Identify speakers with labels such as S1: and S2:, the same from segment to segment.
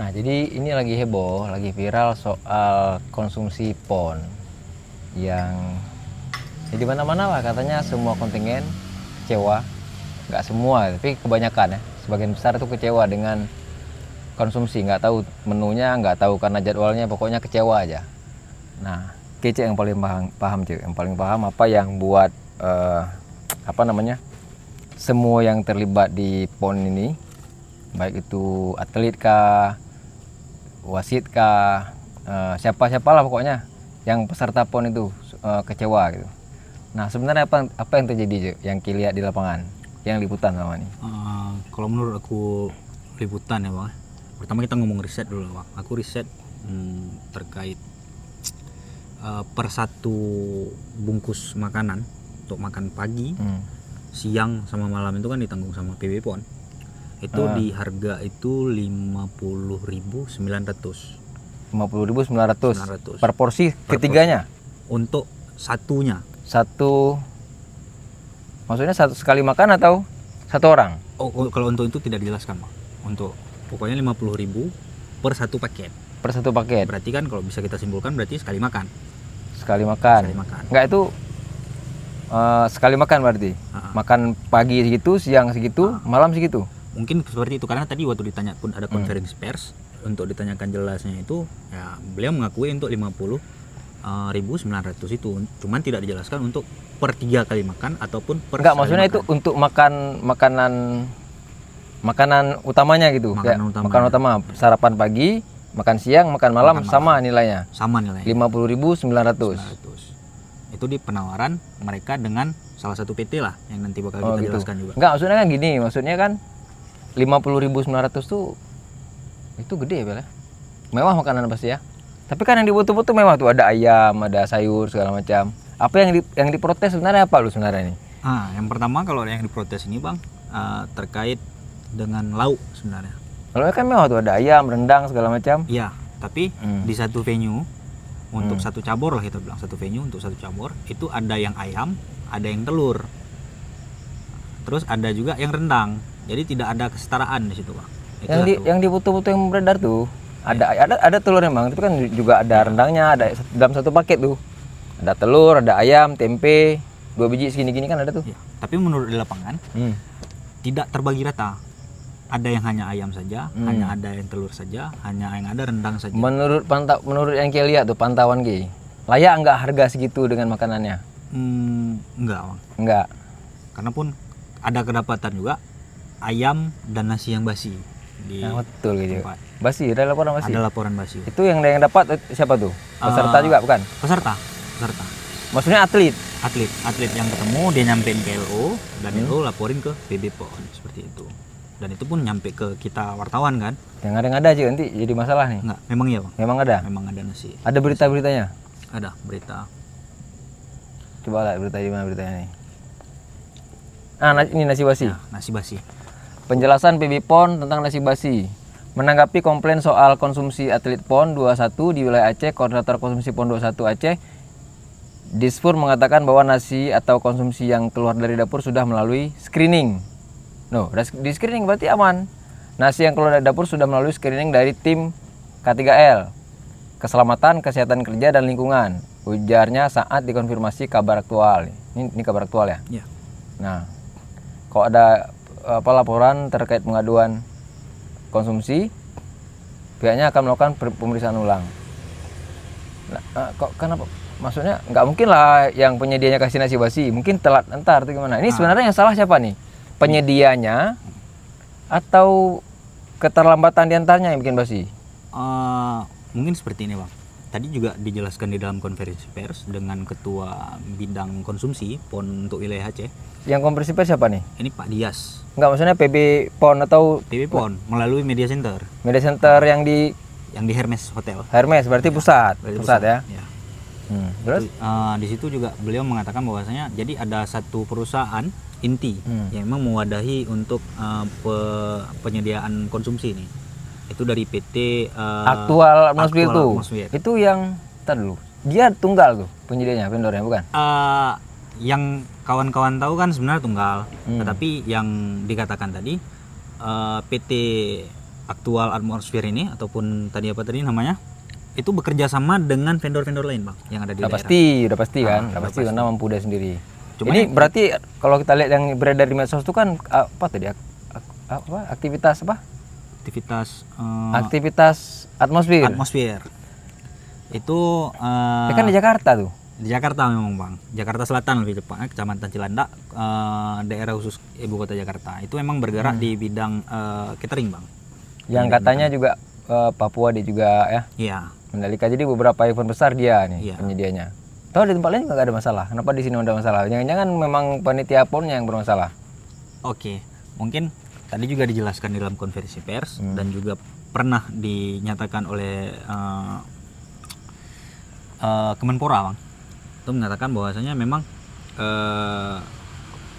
S1: Nah, jadi ini lagi heboh, lagi viral soal konsumsi PON yang di mana-mana lah katanya semua kontingen kecewa. Nggak semua, tapi kebanyakan ya, sebagian besar itu kecewa dengan konsumsi, nggak tahu menunya, nggak tahu karena jadwalnya, pokoknya kecewa aja. Nah, Kece yang paling paham Cek, yang paling paham apa yang buat apa namanya, semua yang terlibat di PON ini, baik itu atlet kah, wasit kah, siapa-siapalah pokoknya yang peserta PON itu kecewa gitu. Nah, sebenarnya apa yang terjadi Cek, yang lihat di lapangan, yang liputan sama nih?
S2: Kalau menurut aku liputan ya Bang. Pertama kita ngomong riset dulu Bang. Aku riset terkait per satu bungkus makanan untuk makan pagi, siang sama malam itu kan ditanggung sama PB PON. Itu di harga itu 50.900.
S1: 50.900 per porsi ketiganya.
S2: Untuk satunya.
S1: Satu, maksudnya satu sekali makan atau satu orang?
S2: Oh, kalau untuk itu tidak dijelaskan Bang. Untuk pokoknya 50.000 per satu paket.
S1: Per satu paket.
S2: Berarti kan kalau bisa kita simpulkan berarti sekali makan.
S1: Sekali makan.
S2: Sekali makan.
S1: Enggak, itu sekali makan berarti. Makan pagi segitu, siang segitu, malam segitu.
S2: Mungkin seperti itu karena tadi waktu ditanya pun ada konferensi pers untuk ditanyakan jelasnya itu ya beliau mengakui untuk 50.900 itu, cuman tidak dijelaskan untuk per 3 kali makan ataupun per.
S1: Enggak, maksudnya makan. Itu untuk makanan utamanya gitu. Makanan utama, sarapan pagi, makan siang, makan malam, sama nilainya.
S2: Sama nilainya.
S1: 50.900.
S2: Itu di penawaran mereka dengan salah satu PT lah yang nanti bakal kita jelaskan juga.
S1: Enggak, maksudnya kan gini, maksudnya kan 50.900 tuh itu gede ya Bel ya. Mewah makanan pasti ya. Tapi kan yang dibutuh-butuh mewah tuh, ada ayam, ada sayur segala macam. Apa yang diprotes sebenarnya apa lu sebenarnya ini?
S2: Yang pertama kalau yang diprotes ini Bang terkait dengan lauk sebenarnya.
S1: Kalau kan mewah tuh, ada ayam, rendang segala macam.
S2: Iya, tapi di satu venue untuk satu cabur lah kita bilang, satu venue untuk satu cabur itu ada yang ayam, ada yang telur. Terus ada juga yang rendang. Jadi tidak ada kesetaraan di situ, Bang.
S1: Yang dibutuh-butuh yang beredar tuh ada telurnya Bang, tapi kan juga ada rendangnya, ada dalam satu paket tuh. Ada telur, ada ayam, tempe, 2 biji segini-gini kan ada tuh.
S2: Ya, tapi menurut di lapangan tidak terbagi rata. Ada yang hanya ayam saja, hanya ada yang telur saja, hanya yang ada rendang saja.
S1: Menurut yang Ki lihat tuh pantauan Ki, layak enggak harga segitu dengan makanannya?
S2: Enggak, Bang.
S1: Enggak.
S2: Karena pun ada kedapatan juga ayam dan nasi yang basi di
S1: betul gitu.
S2: tempat.
S1: Basi, ada laporan basi.
S2: Ada laporan basi.
S1: Itu yang dapat siapa tuh? Peserta juga bukan?
S2: Peserta.
S1: Maksudnya atlet
S2: yang ketemu dia nyampein ke LO dan LO laporin ke PB PON seperti itu. Dan itu pun nyampe ke kita wartawan kan.
S1: Yang ada aja nanti jadi masalah nih.
S2: Enggak, memang iya Bang.
S1: Memang ada
S2: nasi.
S1: Ada berita-beritanya?
S2: Ada berita.
S1: Coba lihat berita di mana beritanya nih. Ini nasi basi.
S2: Ya, nasi basi.
S1: Penjelasan PB PON tentang nasi basi. Menanggapi komplain soal konsumsi atlet PON 21 di wilayah Aceh, Koordinator Konsumsi PON 21 Aceh, Dispur mengatakan bahwa nasi atau konsumsi yang keluar dari dapur sudah melalui screening. Di screening berarti aman. Nasi yang keluar dari dapur sudah melalui screening dari tim K3L, Keselamatan, Kesehatan Kerja dan Lingkungan. Ujarnya saat dikonfirmasi kabar aktual. Ini kabar aktual ya?
S2: Iya.
S1: Nah, kalau ada laporan terkait pengaduan konsumsi, pihaknya akan melakukan pemeriksaan ulang. Kenapa? Maksudnya nggak mungkin lah yang penyedianya kasih nasi basi, mungkin telat entar atau gimana? Ini sebenarnya yang salah siapa nih? Penyedianya atau keterlambatan diantaranya yang bikin basi?
S2: Mungkin seperti ini Bang. Tadi juga dijelaskan di dalam konferensi pers dengan Ketua Bidang Konsumsi PON untuk wilayah Aceh.
S1: Yang konferensi pers siapa nih?
S2: Ini Pak Dias.
S1: Enggak, maksudnya PB PON atau
S2: PB PON melalui media center.
S1: Media center yang di
S2: Hermes Hotel.
S1: Hermes berarti pusat ya.
S2: Ya.
S1: Terus
S2: di situ juga beliau mengatakan bahwasanya jadi ada satu perusahaan inti yang memang mewadahi untuk penyediaan konsumsi ini. Itu dari PT
S1: Aktual Atmosfer itu yang dulu dia tunggal tuh penyedianya, vendornya bukan?
S2: Yang kawan-kawan tahu kan sebenarnya tunggal, tetapi yang dikatakan tadi PT aktual atmosfer ini ataupun tadi apa tadi namanya itu bekerja sama dengan vendor-vendor lain bang yang ada di
S1: Udah
S2: daerah.
S1: udah pasti kan,
S2: udah
S1: udah pasti
S2: pasti.
S1: karena mampu dia sendiri.
S2: Cuma
S1: Ini berarti kalau kita lihat yang beredar di medsos itu kan apa tadi aktivitas apa?
S2: Aktivitas
S1: Aktivitas atmosfer.
S2: atmosfer itu
S1: Ya kan di Jakarta tuh.
S2: di Jakarta memang bang, Jakarta Selatan lebih tepatnya, Kecamatan Cilandak, daerah khusus ibu kota Jakarta. Itu memang bergerak di bidang catering bang.
S1: Yang katanya juga Papua dia juga ya
S2: Iya.
S1: Mandalika. Jadi beberapa event besar dia nih
S2: Iya.
S1: penyedianya. Tahu di tempat lain nggak ada masalah. Kenapa di sini ada masalah? Jangan-jangan memang panitia ponnya yang bermasalah.
S2: Oke, mungkin tadi juga dijelaskan dalam konferensi pers dan juga pernah dinyatakan oleh Kemenpora bang. Itu menyatakan bahwasanya memang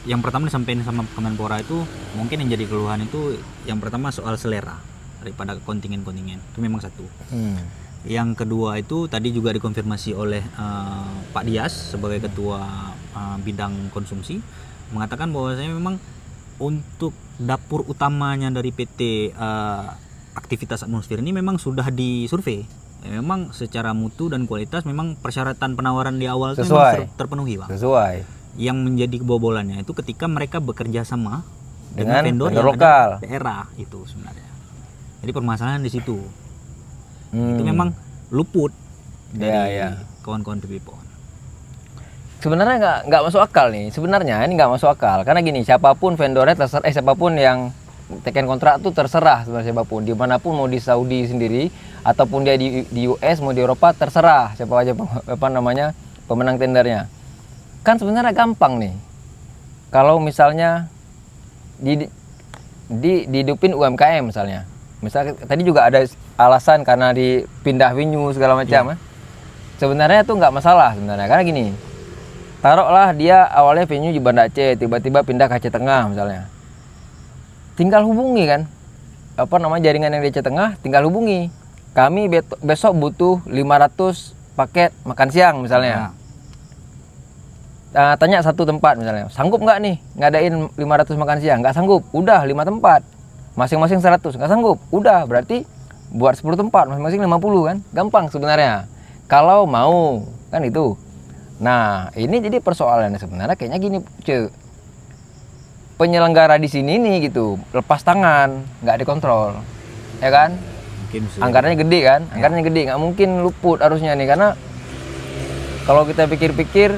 S2: yang pertama disampaikan sama Kemenpora itu mungkin yang jadi keluhan itu yang pertama soal selera daripada kontingen-kontingen itu memang satu. Yang kedua itu tadi juga dikonfirmasi oleh Pak Dias sebagai ketua bidang konsumsi mengatakan bahwasanya memang untuk dapur utamanya dari PT aktivitas atmosfer ini memang sudah disurvei. Memang secara mutu dan kualitas memang persyaratan penawaran di awal itu memang terpenuhi bang.
S1: Sesuai.
S2: Yang menjadi kebobolannya itu ketika mereka bekerja sama
S1: Dengan
S2: vendor
S1: vendor
S2: yang
S1: lokal.
S2: ada di daerah itu sebenarnya. Jadi permasalahan di situ. Itu memang luput dari kawan-kawan PB-PON.
S1: Sebenarnya nggak masuk akal nih. Sebenarnya ini nggak masuk akal karena gini, siapapun vendornya terserah, siapapun yang teken kontrak tuh terserah sebenarnya siapapun, dimanapun mau di Saudi sendiri ataupun dia di US mau di Eropa terserah siapa aja pemenang tendernya. Kan sebenarnya gampang nih. Kalau misalnya dihidupin UMKM misalnya. Misalnya tadi juga ada alasan karena dipindah venue segala macam. Sebenarnya tuh nggak masalah sebenarnya karena gini. Taruhlah dia awalnya venue di Banda Aceh, tiba-tiba pindah ke Aceh Tengah misalnya. Tinggal hubungi kan. Jaringan yang di Aceh Tengah, tinggal hubungi. Kami besok butuh 500 paket makan siang misalnya. Tanya satu tempat misalnya, sanggup nggak nih ngadain 500 makan siang? Nggak sanggup, udah 5 tempat. Masing-masing 100, nggak sanggup. Udah, berarti buat 10 tempat, masing-masing 50 kan? Gampang sebenarnya. Kalau mau, kan itu. Nah, ini jadi persoalannya sebenarnya kayaknya gini, penyelenggara di sini nih gitu, lepas tangan, nggak dikontrol. Ya kan?
S2: Mungkin sih.
S1: Anggarannya gede kan? Anggarannya gede, nggak mungkin luput harusnya nih. Karena kalau kita pikir-pikir,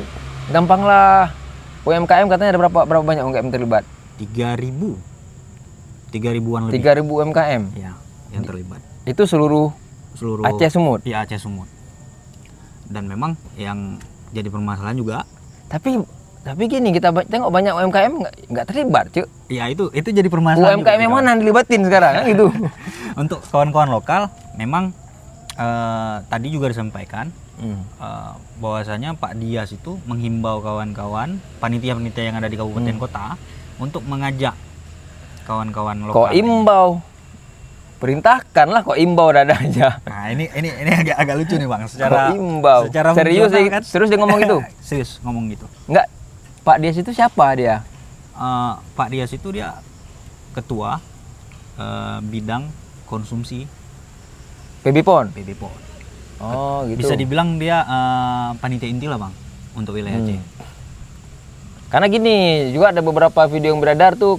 S1: gampang lah. UMKM katanya ada berapa banyak UMKM terlibat?
S2: 3.000-an lebih.
S1: 3.000 UMKM.
S2: Ya, yang terlibat.
S1: Itu seluruh Aceh Sumut.
S2: Iya, Aceh Sumut. Dan memang yang jadi permasalahan juga.
S1: Tapi gini, kita tengok banyak UMKM nggak terlibat, cuy.
S2: Ya itu jadi permasalahan.
S1: UMKM yang mana yang dilibatin sekarang kan gitu.
S2: Untuk kawan-kawan lokal memang tadi juga disampaikan bahwasanya Pak Dias itu menghimbau kawan-kawan panitia-panitia yang ada di kabupaten kota untuk mengajak kawan-kawan lokal.
S1: Kok imbau? Perintahkanlah kok imbau dada aja.
S2: Nah, ini agak lucu nih Bang, secara
S1: imbau.
S2: secara
S1: Serius
S2: fungsional kan?
S1: serius dia ngomong gitu.
S2: Serius ngomong gitu.
S1: Enggak. Pak Dias itu siapa dia?
S2: Pak Dias itu dia ketua bidang konsumsi
S1: PB-PON.
S2: PB-PON.
S1: Oh, gitu.
S2: Bisa dibilang dia panitia inti lah Bang untuk wilayah Aceh.
S1: Karena gini, juga ada beberapa video yang beredar tuh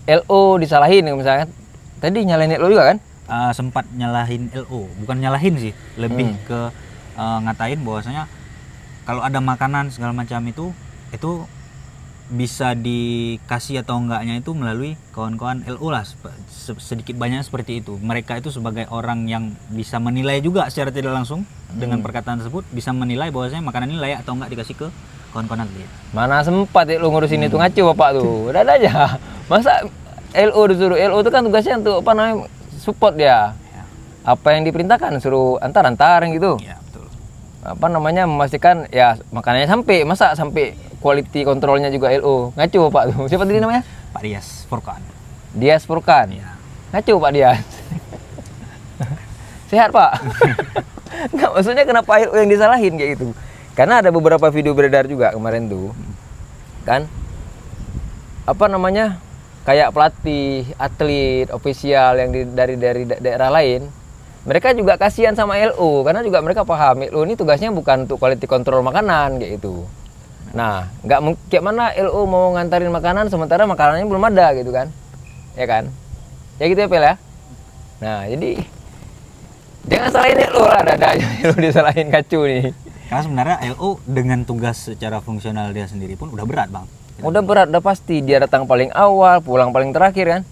S1: LO disalahin misalnya. Tadi nyalahin LO juga kan?
S2: Sempat nyalahin LO, bukan nyalahin sih, lebih ke ngatain bahwasanya kalau ada makanan segala macam itu bisa dikasih atau enggaknya itu melalui kawan-kawan LO lah, sedikit banyak seperti itu. Mereka itu sebagai orang yang bisa menilai juga secara tidak langsung dengan perkataan tersebut, bisa menilai bahwasanya makanan ini layak atau enggak dikasih ke kawan-kawan atlet.
S1: Mana sempat lu ngurusin itu, ngaco bapak tuh. Udah ada aja. Masa LO disuruh, LO itu kan tugasnya untuk support dia.
S2: Ya.
S1: Apa yang diperintahkan suruh antar gitu.
S2: Ya, betul.
S1: Memastikan ya makanannya sampai quality kontrolnya juga LO. Ngaco Pak tuh. Siapa tadi namanya?
S2: Pak Dias Furqan.
S1: Dias Furqan.
S2: Ya.
S1: Ngaco Pak Dias. Sehat Pak. Nggak, maksudnya kenapa LO yang disalahin kayak gitu? Karena ada beberapa video beredar juga kemarin tuh. Kan? kayak pelatih, atlet, ofisial yang dari daerah lain, mereka juga kasihan sama LO karena juga mereka paham LO ini tugasnya bukan untuk quality control makanan kayak gitu. Nah, kayak mana LO mau ngantarin makanan sementara makanannya belum ada gitu kan, ya kan? Ya gitu ya Pel ya. Nah, jadi jangan salahin LO lah, ada aja LO disalahin kacu nih.
S2: Karena sebenarnya LO dengan tugas secara fungsional dia sendiri pun udah berat bang.
S1: Udah berat, udah pasti dia datang paling awal, pulang paling terakhir kan.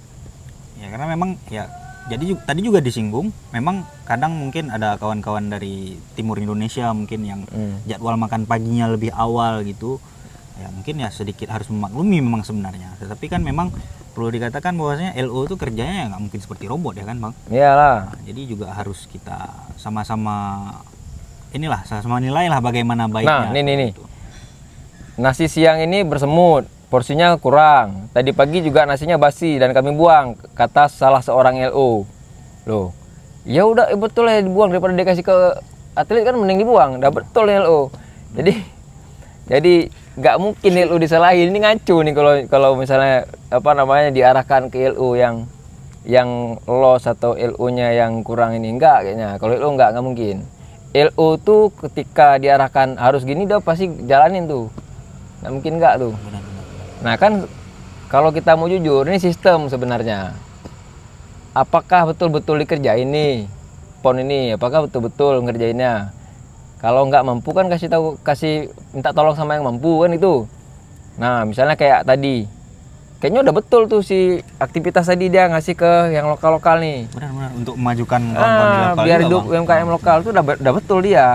S2: Ya karena memang ya, jadi tadi juga disinggung, memang kadang mungkin ada kawan-kawan dari timur Indonesia mungkin yang jadwal makan paginya lebih awal gitu. Ya mungkin ya sedikit harus memaklumi memang sebenarnya. Tetapi kan memang perlu dikatakan bahwasanya LO itu kerjanya ya nggak mungkin seperti robot ya kan bang.
S1: Iyalah.
S2: Nah, jadi juga harus kita sama-sama sama-sama nilai lah bagaimana baiknya.
S1: Nah, nih. Nasi siang ini bersemut, porsinya kurang. Tadi pagi juga nasinya basi dan kami buang, kata salah seorang LO. Loh, ya udah betul ya dibuang daripada dikasih ke atlet kan mending dibuang. Udah betul LO. Jadi nggak mungkin LO disalahin. Ini ngaco nih kalau misalnya diarahkan ke LO yang loss atau LO-nya yang kurang ini enggak kayaknya. Kalau LO nggak mungkin. LO tuh ketika diarahkan harus gini udah pasti jalanin tuh. Nggak mungkin nggak tuh.
S2: Benar-benar.
S1: Nah kan kalau kita mau jujur ini sistem sebenarnya. Apakah betul-betul dikerjain nih PON ini? Apakah betul-betul ngerjainnya? Kalau nggak mampu kan kasih minta tolong sama yang mampu kan itu. Nah misalnya kayak tadi, kayaknya udah betul tuh si aktivitas tadi dia ngasih ke yang lokal-lokal nih.
S2: Benar-benar untuk memajukan kawan-kawan di lokal
S1: Biar
S2: juga,
S1: hidup
S2: Bang.
S1: UMKM lokal tuh udah betul dia.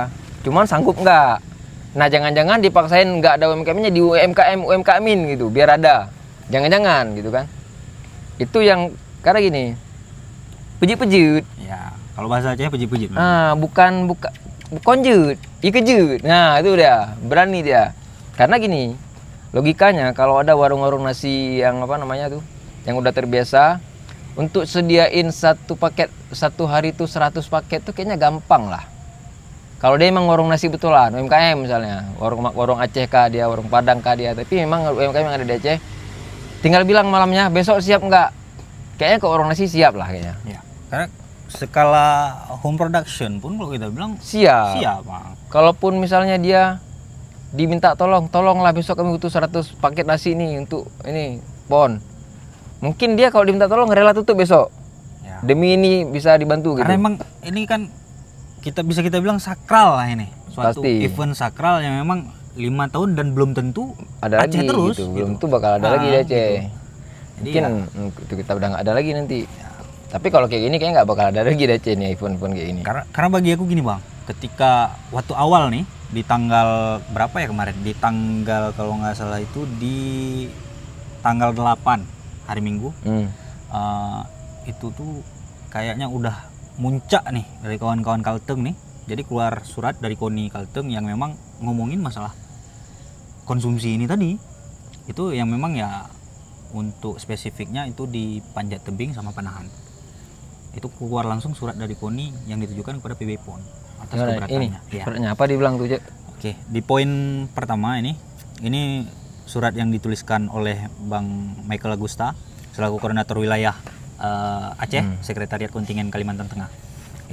S1: Cuman sanggup nggak? Nah jangan-jangan dipaksain nggak ada UMKM-nya di UMKM-in gitu, biar ada. Jangan-jangan gitu kan. Itu yang karena gini, pejit-pejit.
S2: Ya, kalau bahasa Aceh pejit-pejit.
S1: Bukan konjut, ikejut. Nah itu udah berani dia. Karena gini, logikanya kalau ada warung-warung nasi yang yang udah terbiasa untuk sediain satu paket satu hari tuh 100 paket tuh kayaknya gampang lah. Kalau dia emang warung nasi betulan, UMKM misalnya, warung Aceh kah dia, warung Padang kah dia, tapi memang UMKM yang ada di Aceh, tinggal bilang malamnya besok siap nggak? Kayaknya ke warung nasi siap lah kayaknya.
S2: Ya, karena skala home production pun kalau kita bilang
S1: Siap.
S2: Bang.
S1: Kalaupun misalnya dia diminta tolonglah besok kami butuh 100 paket nasi nih untuk ini PON. Mungkin dia kalau diminta tolong rela tutup besok.
S2: Ya.
S1: Demi ini bisa dibantu gitu.
S2: Karena emang ini kan kita bilang sakral lah ini. Suatu
S1: Pasti.
S2: event sakral yang memang 5 tahun dan belum tentu
S1: ada
S2: Aceh
S1: lagi
S2: terus
S1: gitu. Belum tentu bakal ada lagi di Aceh.
S2: Gitu.
S1: Mungkin itu kita udah nggak ada lagi nanti. Tapi kalau kayak gini kayaknya nggak bakal ada lagi di Aceh nih event-event kayak gini.
S2: Karena bagi aku gini bang, ketika waktu awal nih di tanggal berapa ya kemarin? Di tanggal kalau nggak salah itu di tanggal 8 hari Minggu. Itu tuh kayaknya udah muncak nih dari kawan-kawan Kalteng nih. Jadi keluar surat dari KONI Kalteng yang memang ngomongin masalah konsumsi ini tadi. Itu yang memang ya untuk spesifiknya itu di Panjat Tebing sama Panahan. Itu keluar langsung surat dari KONI yang ditujukan kepada PB PON atas keberatannya.
S1: Ini suratnya apa dibilang tuh, Cek?
S2: Oke, di poin pertama ini surat yang dituliskan oleh Bang Michael Agusta selaku koordinator wilayah Aceh, Sekretariat Kontingen Kalimantan Tengah.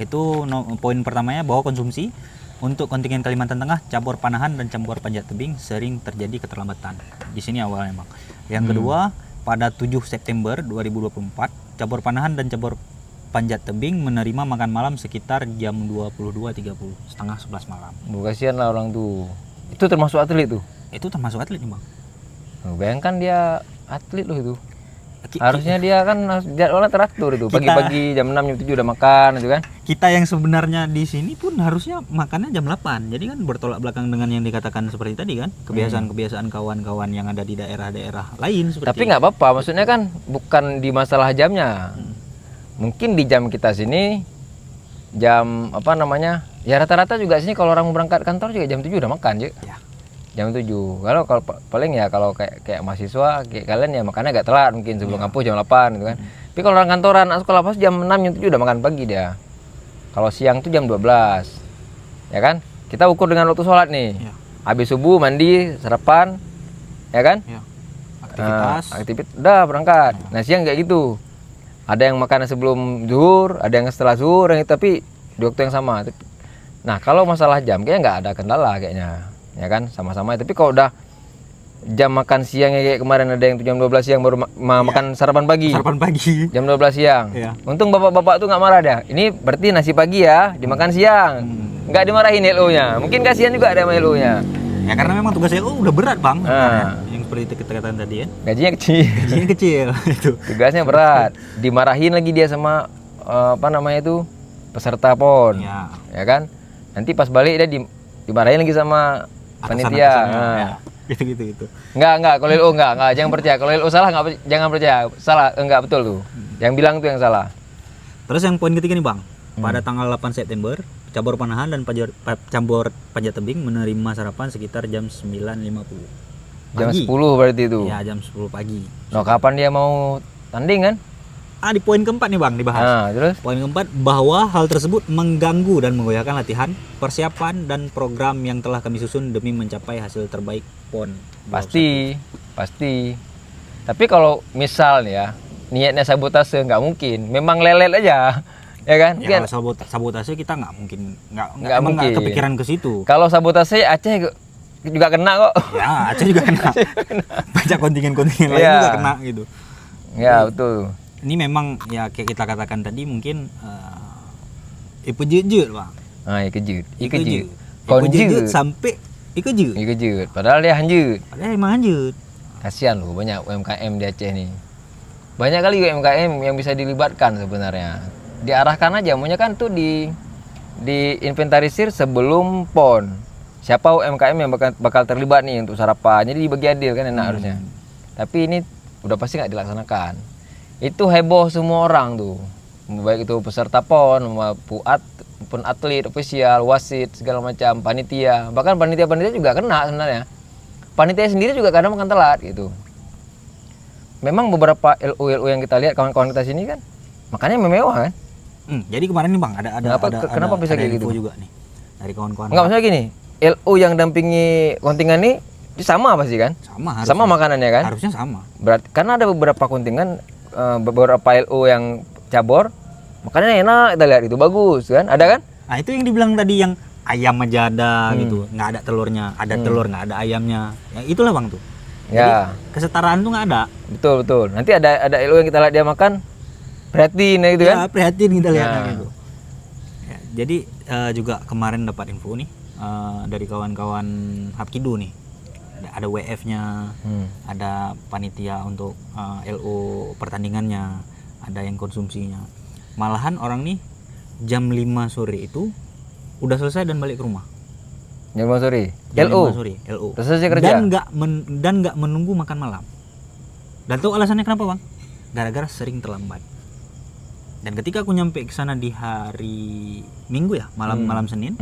S2: Itu poin pertamanya bahwa konsumsi untuk kontingen Kalimantan Tengah, cabur Panahan dan cabur Panjat Tebing sering terjadi keterlambatan. Di sini awalnya, Bang. Yang kedua, pada 7 September 2024, cabur Panahan dan cabur Panjat Tebing menerima makan malam sekitar jam 22.30, setengah 11 malam.
S1: Kasihan lah orang tuh. Itu termasuk atlet tuh?
S2: Itu termasuk atlet nih, Bang.
S1: Bayangkan dia atlet loh itu. Harusnya dia kan jadwalnya teratur itu. Pagi-pagi jam 6 jam 7 udah makan itu kan.
S2: Kita yang sebenarnya di sini pun harusnya makannya jam 8. Jadi kan bertolak belakang dengan yang dikatakan seperti tadi kan. Kebiasaan-kebiasaan kawan-kawan yang ada di daerah-daerah lain seperti.
S1: Tapi nggak apa-apa, maksudnya kan bukan di masalah jamnya. Mungkin di jam kita sini jam ya rata-rata juga sini kalau orang mau berangkat kantor juga jam 7 udah makan, Cik.
S2: Ya.
S1: Jam 7. Kalau paling ya kalau kayak mahasiswa kayak kalian ya makannya agak telat mungkin sebelum kampus jam 8 gitu kan. Tapi kalau orang kantoran sekolah pas jam 6 jam 7 udah makan pagi dia. Kalau siang tuh jam 12. Ya kan? Kita ukur dengan waktu sholat nih.
S2: Ya.
S1: Habis subuh mandi, sarapan. Ya kan?
S2: Ya. aktivitas.
S1: Udah berangkat. Nah siang kayak gitu. Ada yang makan sebelum zuhur, ada yang setelah zuhur, tapi di waktu yang sama. Nah kalau masalah jam kayaknya nggak ada kendala kayaknya, ya kan sama-sama. Tapi kalau udah jam makan siangnya kayak kemarin ada yang jam 12 siang baru makan sarapan pagi.
S2: Sarapan pagi.
S1: Jam 12 siang.
S2: Iya.
S1: Untung bapak-bapak tuh nggak marah dia. Ini berarti nasi pagi ya, dimakan siang. Nggak dimarahin LO-nya. Mungkin kasihan juga ada sama LO-nya.
S2: Ya karena memang tugasnya udah berat bang.
S1: Nah.
S2: Yang seperti itu kita katakan tadi ya.
S1: Gajinya kecil.
S2: Gajinya kecil itu.
S1: Tugasnya berat. Dimarahin lagi dia sama apa namanya itu peserta PON. Ya kan? Nanti pas balik dia dimarahin lagi sama panitia.
S2: Ya. Gitu.
S1: Enggak, kalau LO enggak, jangan percaya. Kalau LO salah jangan percaya. Salah, enggak betul tuh. Yang bilang tuh yang salah.
S2: Terus yang poin ketiga nih bang, pada tanggal 8 September, Cabur Panahan dan Cabur Panjat Tebing menerima sarapan sekitar jam 9.50
S1: Jam
S2: pagi.
S1: 10 berarti itu.
S2: Ya jam 10 pagi.
S1: Nah, kapan dia mau tanding kan?
S2: Di poin keempat nih bang dibahas.
S1: Nah, terus?
S2: Poin keempat, bahwa hal tersebut mengganggu dan menggoyahkan latihan, persiapan dan program yang telah kami susun demi mencapai hasil terbaik PON.
S1: Pasti. Tapi kalau misal nih ya, niatnya sabotase nggak mungkin. Memang lelet aja. Ya kan?
S2: Ya, kalau sabotase kita nggak mungkin
S1: mungkin
S2: kepikiran ke situ.
S1: Kalau sabotase Aceh juga kena kok.
S2: Ya, Aceh juga kena. Banyak kontingen-kontingen lain juga kena gitu.
S1: Ya, betul.
S2: Ini memang ya kayak kita katakan tadi mungkin ikut bang.
S1: Ah, ikejut.
S2: Ikut sampai
S1: Ikejut. Padahal dia hanjut.
S2: Padahal emang hanjut.
S1: Kasihan loh banyak UMKM di Aceh nih. Banyak kali UMKM yang bisa dilibatkan sebenarnya. Diarahkan aja, maunya kan tuh di inventarisir sebelum PON. Siapa UMKM yang bakal terlibat nih untuk sarapan. Jadi dibagi adil kan enak harusnya. Tapi ini udah pasti nggak dilaksanakan. Itu heboh semua orang tuh, baik itu peserta PON maupun atlet, ofisial, wasit, segala macam, panitia. Bahkan panitia juga kena sebenarnya. Panitia sendiri juga kadang makan telat gitu. Memang beberapa LO yang kita lihat kawan-kawan kita sini kan makanya mewah kan.
S2: Jadi kemarin nih bang
S1: kenapa bisa kayak gitu
S2: juga nih dari kawan-kawan.
S1: Enggak, maksudnya gini, LO yang dampingi kontingen nih sama pasti kan? Sama makanannya kan?
S2: Harusnya sama.
S1: Berarti karena ada beberapa kontingen, beberapa LO yang cabur makanannya enak, kita lihat itu bagus kan, ada kan?
S2: Nah itu yang dibilang tadi yang ayam aja ada gitu, nggak ada telurnya, ada telur nggak ada ayamnya, ya itulah bang tuh. Jadi,
S1: ya
S2: kesetaraan tuh nggak ada.
S1: Betul. Nanti ada LO yang kita lihat dia makan prihatin gitu kan?
S2: Ya prihatin kita lihat gitu. Ya, jadi juga kemarin dapat info nih dari kawan-kawan Hapkido nih. Ada WF-nya, ada panitia untuk LO pertandingannya, ada yang konsumsinya. Malahan orang nih jam 5 sore itu udah selesai dan balik ke rumah.
S1: Jam 5 sore.
S2: Jam
S1: LO.
S2: 5 sore, LO.
S1: Selesai kerja.
S2: Dan nggak menunggu makan malam. Dan tahu alasannya kenapa, Bang? Gara-gara sering terlambat. Dan ketika aku nyampe ke sana di hari Minggu ya, malam Senin,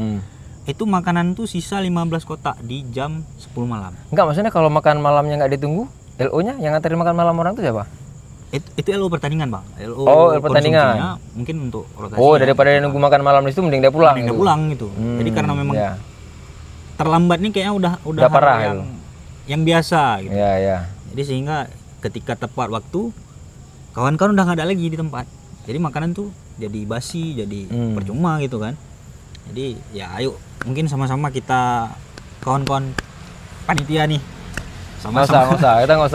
S2: itu makanan tuh sisa 15 kotak di jam 10 malam.
S1: Enggak, maksudnya kalau makan malamnya nggak ditunggu, LO-nya yang nganterin makan malam orang itu siapa?
S2: Itu LO pertandingan bang.
S1: LO pertandingan.
S2: Mungkin untuk rotasi.
S1: Oh, daripada dia nunggu makan malam itu mending dia pulang.
S2: Mending dia pulang gitu. Jadi karena memang terlambat nih kayaknya udah
S1: parah
S2: yang biasa gitu.
S1: Iya.
S2: Jadi sehingga ketika tepat waktu kawan-kawan udah nggak ada lagi di tempat. Jadi makanan tuh jadi basi, jadi percuma gitu kan. Jadi ya ayo mungkin sama-sama kita kawan-kawan panitia nih.
S1: Nggak usah, kita nggak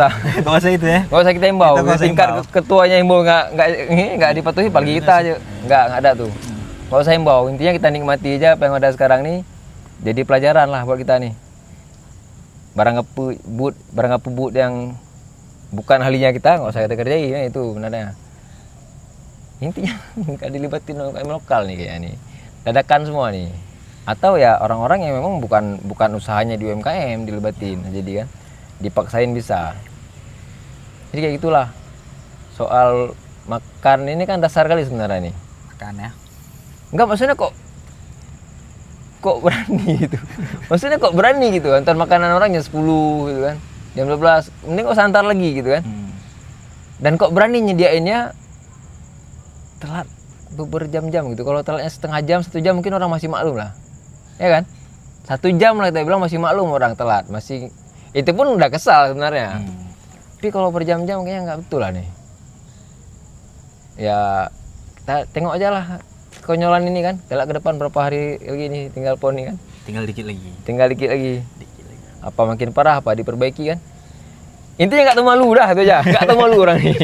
S1: usah
S2: itu ya.
S1: Nggak usah kita himbau. Tingkat ketuanya himbau nggak dipatuhi, apalagi kita aja nggak ada tuh. Nggak usah himbau. Intinya kita nikmati aja apa yang ada sekarang nih. Jadi pelajaran lah buat kita nih. Barang apa but yang bukan ahlinya kita nggak usah kita kerjain, ya, itu benernya. Intinya nggak dilibatin UMKM lokal nih kayaknya nih. Dadakan semua nih. Atau ya orang-orang yang memang bukan usahanya di UMKM dilibatin, jadi kan dipaksain bisa. Jadi kayak gitulah. Soal makan ini kan dasar kali sebenarnya nih.
S2: Makan ya.
S1: Enggak, maksudnya kok berani gitu. Maksudnya kok berani gitu antar makanan orang jam 10 gitu kan. Jam 12, mending kok santar lagi gitu kan. Dan kok berani nyediainnya telat berjam-jam gitu. Kalau telatnya setengah jam, 1 jam mungkin orang masih maklum lah. Ya kan? 1 jam lah kita bilang masih maklum orang telat. Masih itu pun udah kesal sebenarnya. Tapi kalau berjam-jam kayaknya nggak betul lah nih. Ya kita tengok aja lah konyolan ini kan. Kelak ke depan berapa hari lagi nih tinggal poni kan.
S2: Tinggal dikit lagi.
S1: Tinggal dikit lagi.
S2: Dikit lagi.
S1: Apa makin parah apa diperbaiki kan. Intinya nggak tahu malu dah itu aja. Nggak tahu malu orang ini.